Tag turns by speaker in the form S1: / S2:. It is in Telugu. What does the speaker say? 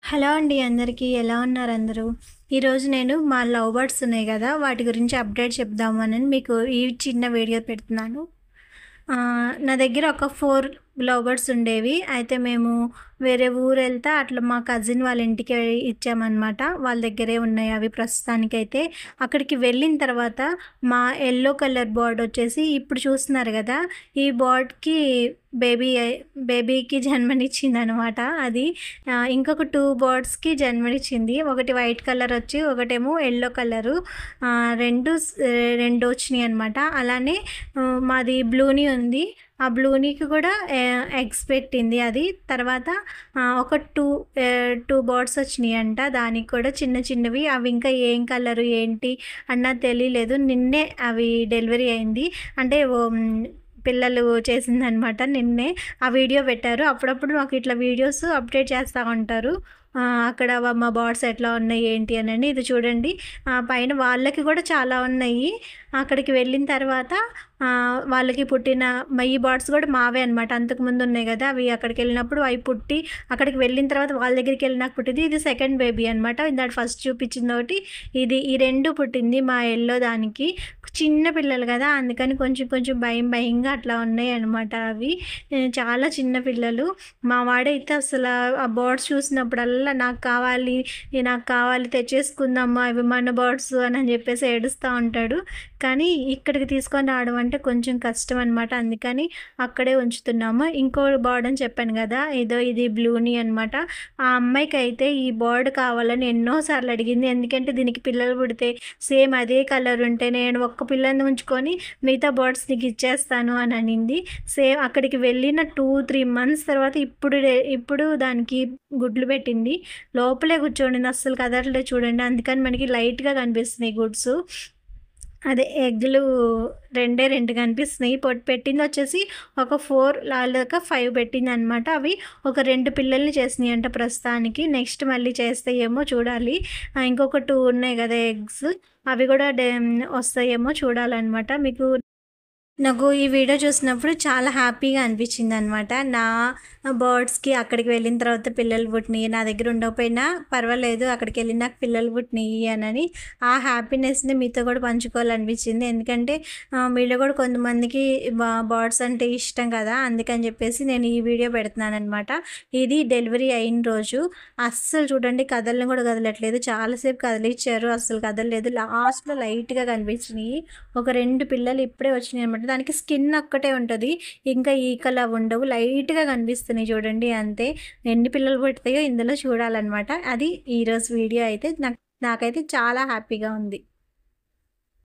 S1: హలో అండి అందరికీ. ఎలా ఉన్నారు అందరూ? ఈరోజు నేను మా లవ్ బర్డ్స్ ఉన్నాయి గదా! వాటి గురించి అప్డేట్ చెప్దామని మీకు ఈ చిన్న వీడియో పెడుతున్నాను. నా దగ్గర ఒక 4 లవ్ బర్డ్స్ ఉండేవి. అయితే మేము వేరే ఊరెళ్తే అట్లా మా కజిన్ వాళ్ళ ఇంటికి ఇచ్చామనమాట. వాళ్ళ దగ్గరే ఉన్నాయి అవి ప్రస్తుతానికైతే. అక్కడికి వెళ్ళిన తర్వాత మా యెల్లో కలర్ బర్డ్ వచ్చేసి ఇప్పుడు చూస్తున్నారు గదా! ఈ బర్డ్‌కి బేబీకి జన్మనిచ్చిందనమాట అది. ఇంకొక 2 బర్డ్స్‌కి జన్మనిచ్చింది. ఒకటి వైట్ కలర్ వచ్చి, ఒకటేమో యెల్లో కలరు. 2 వచ్చినాయనమాట. అలానే మాది బ్లూనీ ఉంది. ఆ బ్లూనీకి కూడా ఎగ్స్ పెట్టింది అది. తర్వాత ఒక 2 బర్డ్స్ వచ్చినాయంట. దానికి కూడా చిన్న చిన్నవి. అవి ఇంకా ఏం కలరు ఏంటి అన్నది తెలియలేదు. నిన్నే అవి డెలివరీ అయింది. అంటే పిల్లలు చేసిందనమాట నిన్నే. ఆ వీడియో పెట్టారు. అప్పుడప్పుడు మాకు ఇట్లా వీడియోస్ అప్డేట్ చేస్తా ఉంటారు. అక్కడ మా బర్డ్స్ ఎట్లా ఉన్నాయి ఏంటి అనని. ఇది చూడండి. పైన వాళ్ళకి కూడా చాలా ఉన్నాయి. అక్కడికి వెళ్ళిన తర్వాత వాళ్ళకి పుట్టిన ఈ బర్డ్స్ కూడా మావే అనమాట. అంతకుముందు ఉన్నాయి కదా! అవి అక్కడికి వెళ్ళినప్పుడు అవి పుట్టి అక్కడికి వెళ్ళిన తర్వాత వాళ్ళ దగ్గరికి వెళ్ళినాక పుట్టింది. ఇది సెకండ్ బేబీ అనమాట. ఇందాక ఫస్ట్ చూపించింది ఒకటి, ఇది. ఈ 2 పుట్టింది మా యెల్లో దానికి. చిన్న పిల్లలు కదా! అందుకని కొంచెం కొంచెం భయంగా అట్లా ఉన్నాయన్నమాట అవి. చాలా చిన్న పిల్లలు. మా వాడైతే అసలు ఆ బర్డ్స్ చూసినప్పుడల్లా నాకు కావాలి తెచ్చేసుకుందామా ఇవి మన బర్డ్స్ అని చెప్పేసి ఏడుస్తూ ఉంటాడు. కానీ ఇక్కడికి తీసుకొని రావడం అంటే కొంచెం కష్టం అనమాట. అందుకని అక్కడే ఉంచుతున్నాము. ఇంకో బర్డ్ అని చెప్పాను కదా! ఇది బ్లూనీ అనమాట. ఆ అమ్మాయికైతే ఈ బర్డ్ కావాలని ఎన్నో సార్లు అడిగింది. ఎందుకంటే దీనికి పిల్లలు పుడితే సేమ్ అదే కలర్ ఉంటే నేను ఒక్క పిల్లని ఉంచుకొని మిగతా బర్డ్స్ నీకు ఇచ్చేస్తాను అని అనింది. సేమ్ అక్కడికి వెళ్ళిన 2-3 మంత్స్ తర్వాత ఇప్పుడు దానికి గుడ్లు పెట్టింది. లోపలే కూర్చోండింది. అస్సలు కదలట్లేదు చూడండి. అందుకని మనకి లైట్‌గా కనిపిస్తున్నాయి గుడ్సు. అదే ఎగ్గులు 2 కనిపిస్తున్నాయి. పెట్టిందొచ్చేసి ఒక 4 లేక 5 పెట్టిందనమాట. అవి ఒక 2 పిల్లల్ని చేసినాయంట ప్రస్తుతానికి. నెక్స్ట్ మళ్ళీ చేస్తాయేమో చూడాలి. ఇంకొక 2 ఉన్నాయి గదా ఎగ్స్. అవి గూడా వస్తాయేమో చూడాలనమాట. నాకు ఈ వీడియో చూసినప్పుడు చాలా హ్యాపీగా అనిపించిందనమాట. నా బర్డ్స్‌కి అక్కడికి వెళ్ళిన తర్వాత పిల్లలు పుట్టినయి. నా దగ్గర ఉండకపోయినా పర్వాలేదు అక్కడికి వెళ్ళినాక పిల్లలు పుట్టినయి అనని ఆ హ్యాపీనెస్‌ని మీతో కూడా పంచుకోవాలనిపించింది. ఎందుకంటే మీలో కూడా కొంతమందికి బర్డ్స్ అంటే ఇష్టం కదా! అందుకని చెప్పేసి నేను ఈ వీడియో పెడుతున్నాననమాట. ఇది డెలివరీ అయిన రోజు. అస్సలు చూడండి కదలను కూడా కదలట్లేదు. చాలాసేపు కదిలిచ్చారు. అస్సలు కదలలేదు. లాస్ట్‌లో లైట్‌గా కనిపించినాయి. ఒక 2 పిల్లలు ఇప్పుడే వచ్చినాయనమాట. దానికి స్కిన్ ఒక్కటే ఉంటది. ఇంకా ఈకలు అవి ఉండవు. లైట్‌గా కనిపిస్తున్నాయి చూడండి అంతే. ఎన్ని పిల్లలు పుడతాయో ఇందులో చూడాలనమాట. అది ఈరోజు వీడియో అయితే నాకైతే చాలా హ్యాపీగా ఉంది.